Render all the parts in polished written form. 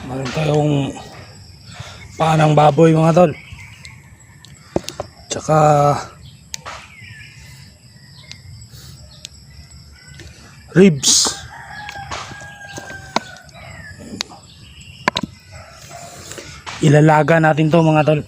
Meron tayong panang baboy mga tol. Tsaka ribs. Ilalaga natin to mga tol.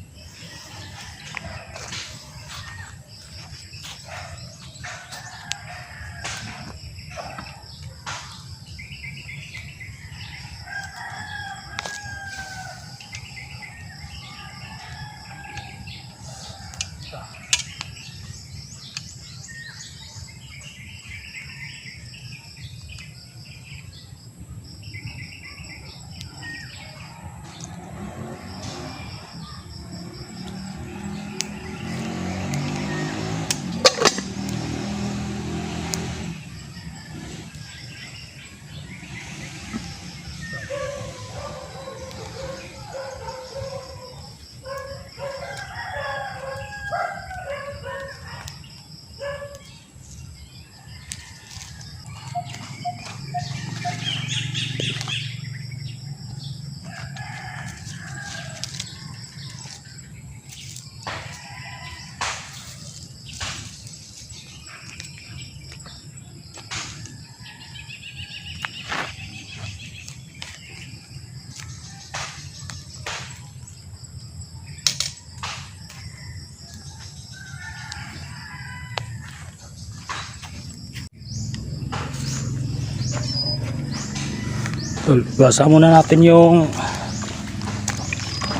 Tol, basa muna natin yung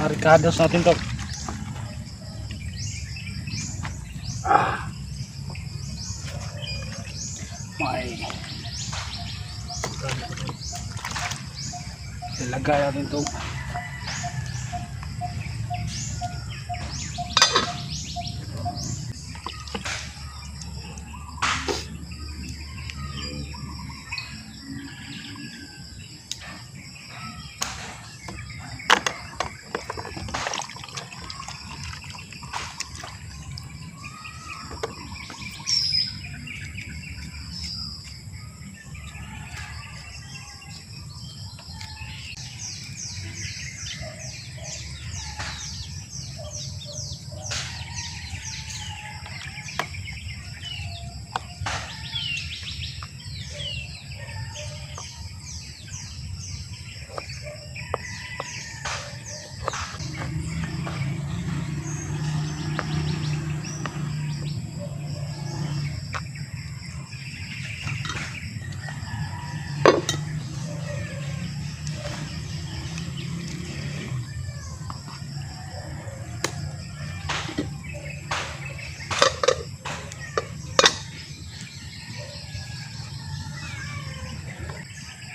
ricados natin to. May ilagay natin to.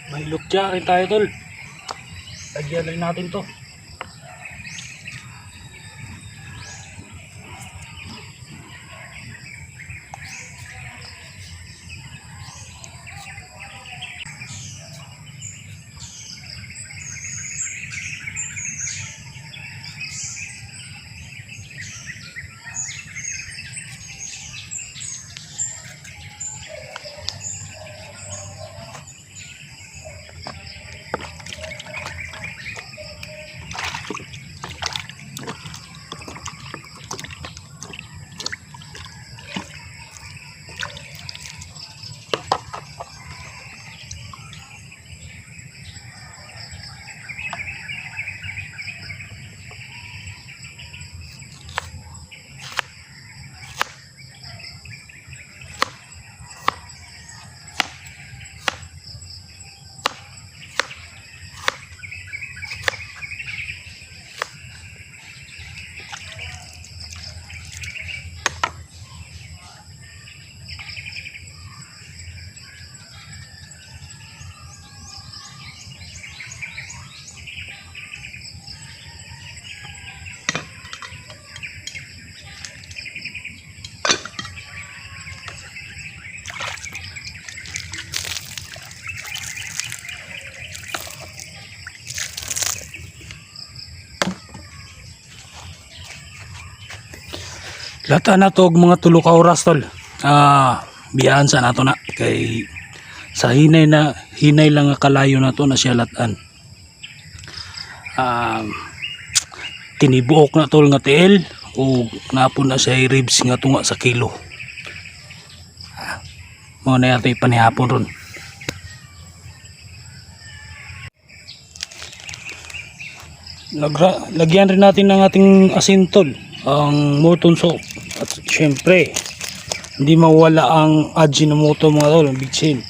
May lutya rin tayo tol. Lagyan rin natin to. Lata na to mga tulo ka oras tol. Biyahan sa nato na kay sa hinay lang kalayo na to na siya latan. um, tinibuok na tol nga tiil o napon na siya ribs nga tunga sa kilo. Mo na yato ipanihapon ron. Lagyan rin natin ng ating asin tol, ang Morton soap. At syempre hindi mawala ang Ajinomoto mga tol, ang bitsin.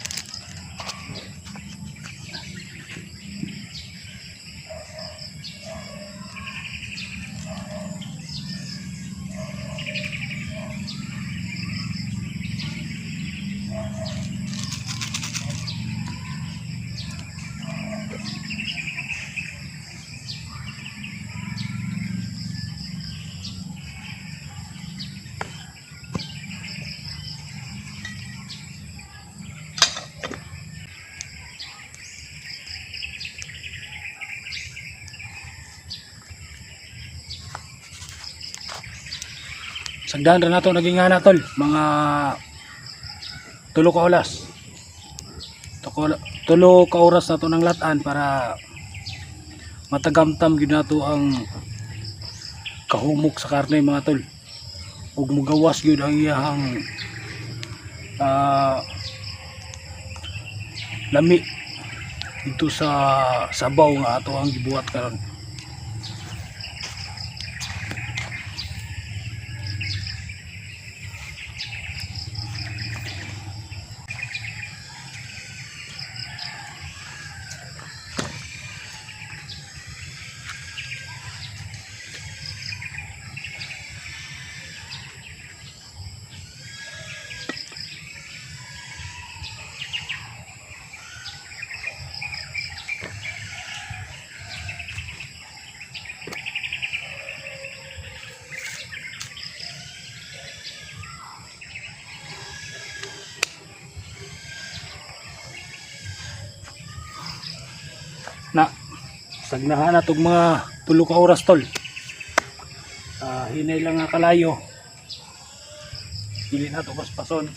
Sagdan rin nato naging nga tol, mga tulo ka oras. Tulo ka oras nato ng latan para matagamtam gyud nato ang kahumok sa karne mga tol. Ug mugawas gyud ang iyang lami dito sa sabaw nga ato ang gibuhat karon. Na sagnahan na tog mga tulo ka oras tol. Hinay lang nga kalayo, dili na to paspason.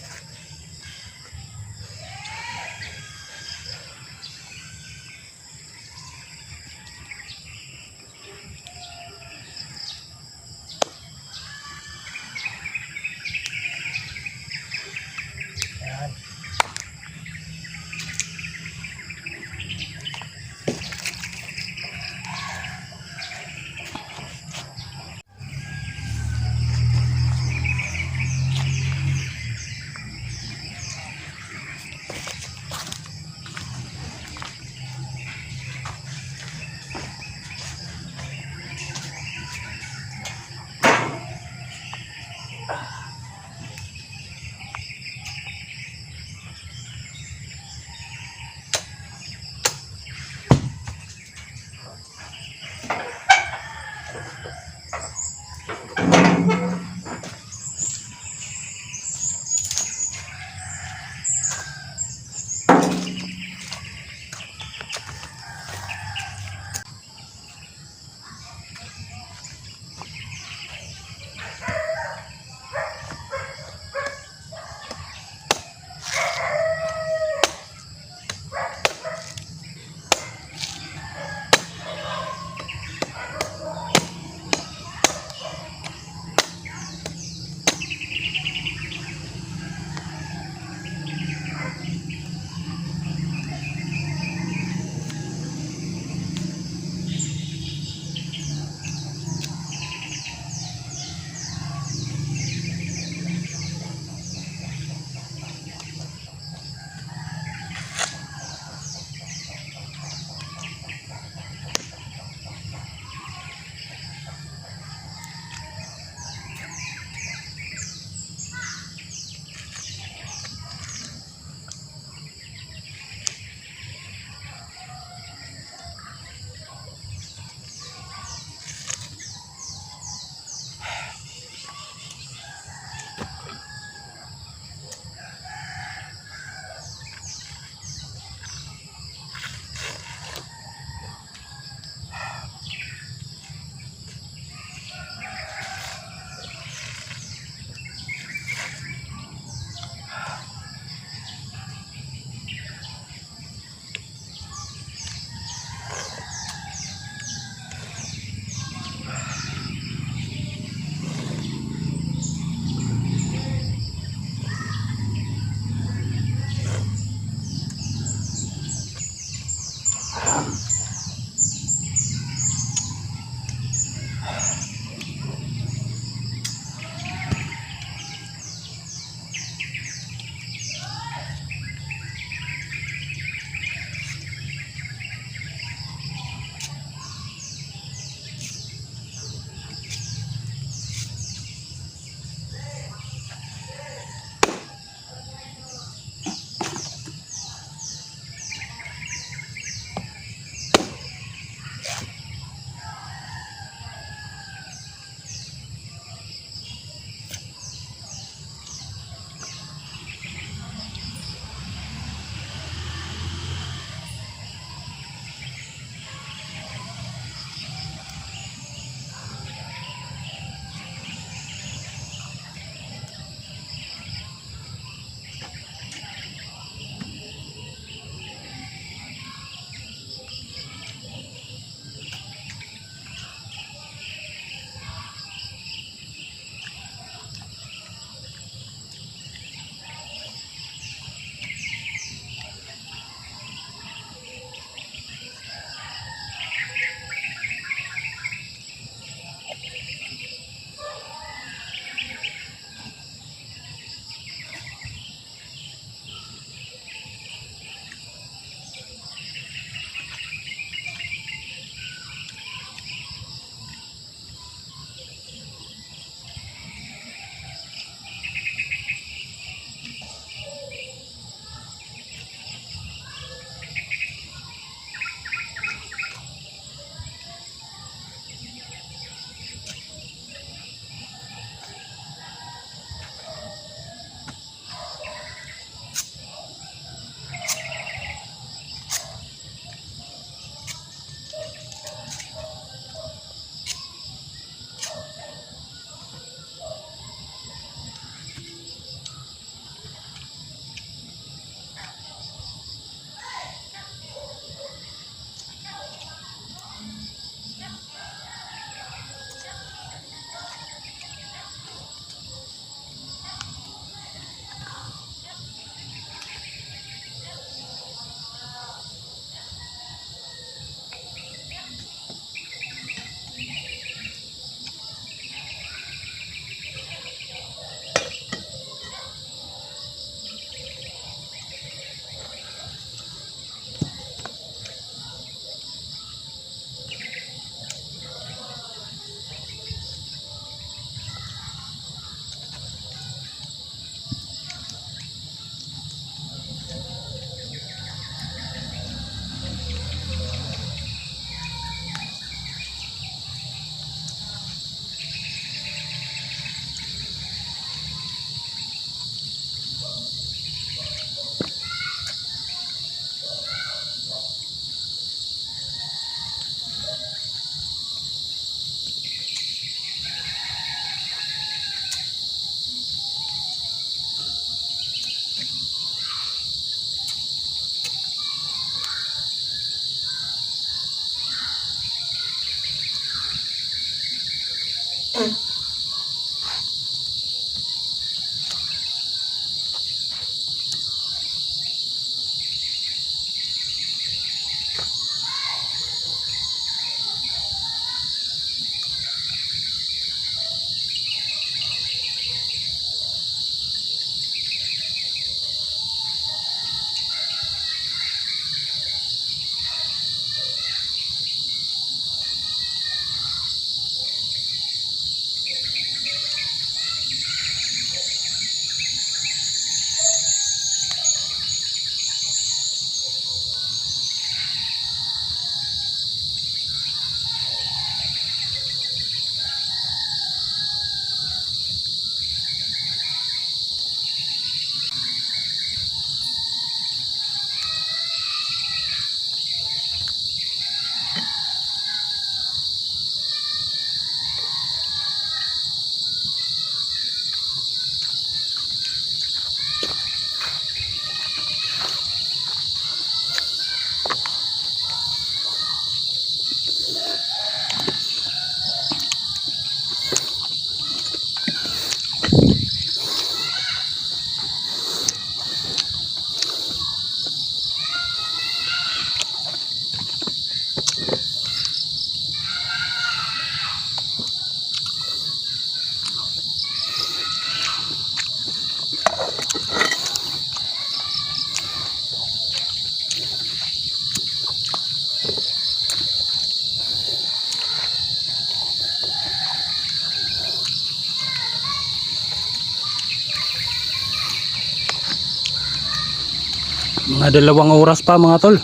Mga 2 oras pa mga tol.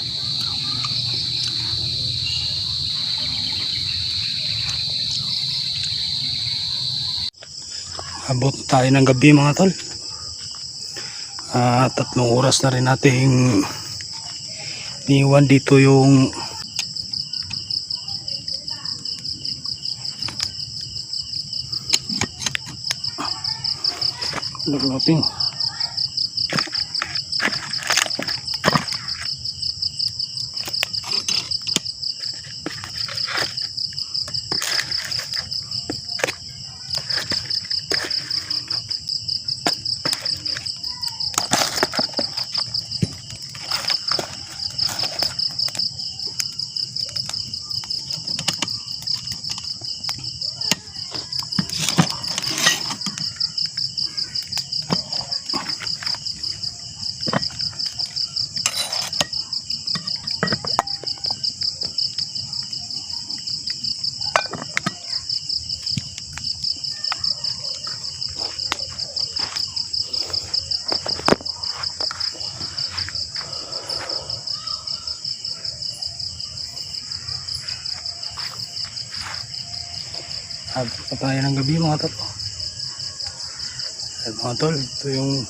Abot tayo ng gabi mga tol. 3 oras na rin nating niwan dito yung natin. Abot pa tayo ng gabi mga tol. At mga tol, ito yung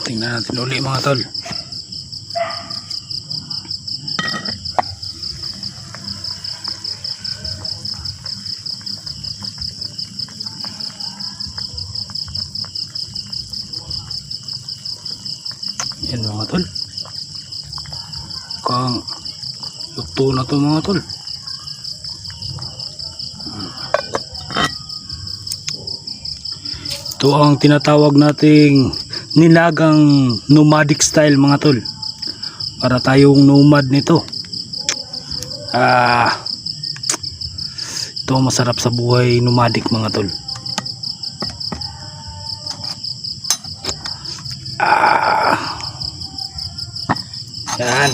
tingnan natin uli mga tol. Yan mga tol. Kang luto na to mga tol. Ito ang tinatawag nating nilagang nomadic style mga tol. Para tayong nomad nito. Ito ang masarap sa buhay nomadic mga tol. Yan.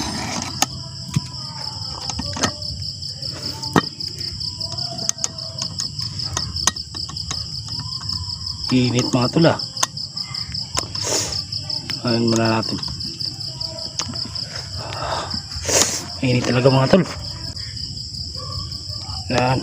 Init mga tol ah. Ayan muna natin. Init talaga mga tol. Yan.